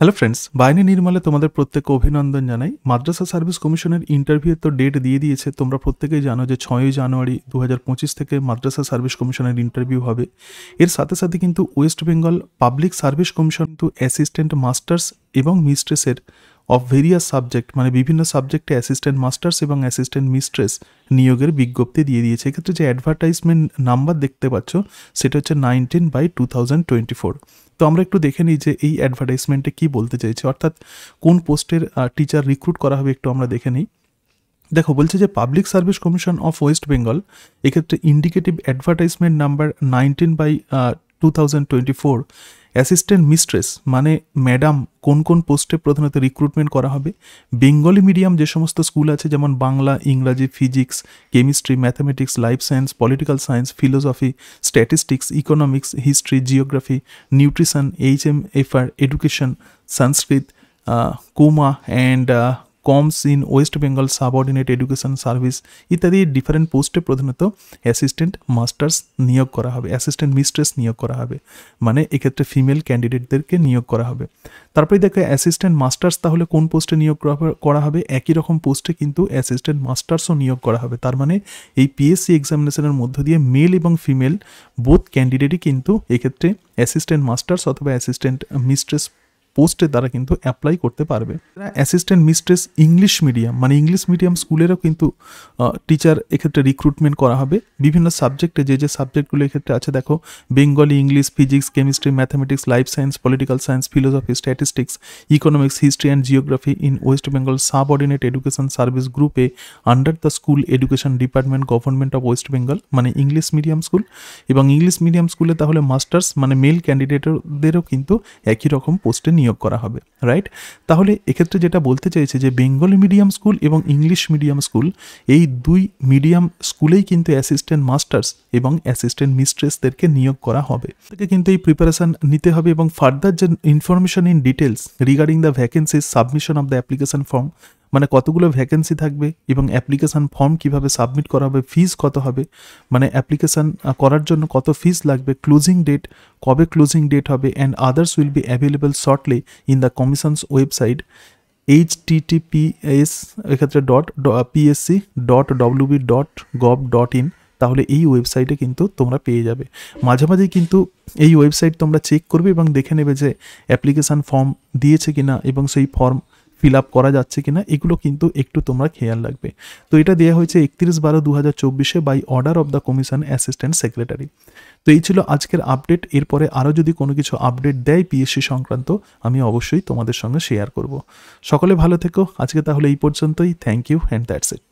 Hello friends, বাহিনী নির্মলে তোমাদের প্রত্যেককে অভিনন্দন জানাই। মাদ্রাসা সার্ভিস কমিশনের ইন্টারভিউয়ের তো ডেট দিয়ে দিয়েছে। তোমরা প্রত্যেকেই জানো যে 6ই জানুয়ারি 2025 থেকে মাদ্রাসা সার্ভিস কমিশনের ইন্টারভিউ হবে। এর সাথে সাথে কিন্তু West Bengal public service commission কিন্তু অ্যাসিস্ট্যান্ট মাস্টার্স এবং মিস্ট্রেসের অফ ভেরিয়াস সাবজেক্ট মানে বিভিন্ন সাবজেক্টে অ্যাসিস্ট্যান্ট মাস্টার্স এবং অ্যাসিস্ট্যান্ট মিস্ট্রেস নিয়োগের বিজ্ঞপ্তি দিয়ে দিয়েছে। এক্ষেত্রে যে অ্যাডভার্টাইজমেন্ট নাম্বার দেখতে পাচ্ছ সেটা হচ্ছে 19/2024। তো আমরা একটু দেখে নিই যে এই অ্যাডভার্টাইজমেন্টে কী বলতে চাইছে, অর্থাৎ কোন পোস্টের টিচার রিক্রুট করা হবে একটু আমরা দেখে নিই। দেখো বলছে যে public service commission of West Bengal এক্ষেত্রে indicative advertisement number 19/2024 assistant mistress মানে ম্যাডাম কোন কোন পোস্টে প্রধানত রিক্রুটমেন্ট করা হবে। বেঙ্গলি মিডিয়াম যে সমস্ত স্কুল আছে যেমন বাংলা, ইংরাজি, physics, chemistry, mathematics, life science, political science, philosophy, statistics, economics, history, geography, nutrition, HMFR, education, সংস্কৃত, কোমা অ্যান্ড কমস in West Bengal subordinate education service ইত্যাদি ডিফারেন্ট পোস্টে প্রধানত অ্যাসিস্ট্যান্ট মাস্টার্স নিয়োগ করা হবে, অ্যাসিস্ট্যান্ট মিস্ট্রেস নিয়োগ করা হবে, মানে এক্ষেত্রে ফিমেল ক্যান্ডিডেটদেরকে নিয়োগ করা হবে। তারপরে দেখো অ্যাসিস্ট্যান্ট মাস্টার্স তাহলে কোন পোস্টে নিয়োগ করা হবে, একই রকম পোস্টে কিন্তু অ্যাসিস্ট্যান্ট মাস্টার্সও নিয়োগ করা হবে। তার মানে এই PSC এক্সামিনেশনের মধ্য দিয়ে মেল এবং ফিমেল বোথ ক্যান্ডিডেটই কিন্তু এক্ষেত্রে অ্যাসিস্ট্যান্ট মাস্টার্স অথবা অ্যাসিস্ট্যান্ট মিস্ট্রেস পোস্টে তারা কিন্তু অ্যাপ্লাই করতে পারবে। অ্যাসিস্ট্যান্ট মিস্ট্রেস ইংলিশ মিডিয়াম মানে ইংলিশ মিডিয়াম স্কুলেরও কিন্তু টিচার এক্ষেত্রে রিক্রুটমেন্ট করা হবে বিভিন্ন সাবজেক্টে। যে সাবজেক্টগুলো এক্ষেত্রে আছে দেখো, Bengali, English, physics, chemistry, mathematics, life science, political science, philosophy, statistics, economics, history and geography in West Bengal subordinate education service গ্রুপে under the school education department government of West Bengal মানে ইংলিশ মিডিয়াম স্কুল। এবং ইংলিশ মিডিয়াম স্কুলে তাহলে মাস্টার্স মানে mail ক্যান্ডিডেটদেরও কিন্তু একই রকম পোস্টে নিয়োগ করা হবে, রাইট? তাহলে এক্ষেত্রে যেটা বলতে চাইছে যে বেঙ্গলি মিডিয়াম স্কুল এবং ইংলিশ মিডিয়াম স্কুল এই দুই মিডিয়াম স্কুলেই কিন্তু অ্যাসিস্ট্যান্ট মাস্টার্স এবং অ্যাসিস্ট্যান্ট মিস্ট্রেসদেরকে নিয়োগ করা হবে। থেকে কিন্তু এই প্রিপারেশন নিতে হবে এবং ফার্দার যে information in details regarding the vacancies submission of the application form মানে কতগুলো ভ্যাকেন্সি থাকবে এবং অ্যাপ্লিকেশান ফর্ম কিভাবে সাবমিট করা হবে, ফিস কত হবে, মানে অ্যাপ্লিকেশান করার জন্য কত ফিস লাগবে, ক্লোজিং ডেট কবে ক্লোজিং ডেট হবে and others will be available shortly in the commission's website https এক্ষেত্রে .psc.wb.gov.in। তাহলে এই ওয়েবসাইটে কিন্তু তোমরা পেয়ে যাবে। মাঝে মাঝেই কিন্তু এই ওয়েবসাইট তোমরা চেক করবে এবং দেখে নেবে যে অ্যাপ্লিকেশান ফর্ম দিয়েছে কিনা এবং সেই ফর্ম ফিল আপ করা যাচ্ছে কিনা, এগুলো কিন্তু একটু তোমরা খেয়াল রাখবে। তো এটা দেওয়া হয়েছে 31/12/2024 by order of the commission assistant secretary. তো এই ছিল আজকের আপডেট। এরপরে আরও যদি কোনো কিছু আপডেট দেয় PSC সংক্রান্ত আমি অবশ্যই তোমাদের সঙ্গে শেয়ার করব। সকলে ভালো থেকো। আজকে তাহলে এই পর্যন্তই। Thank you and that's it.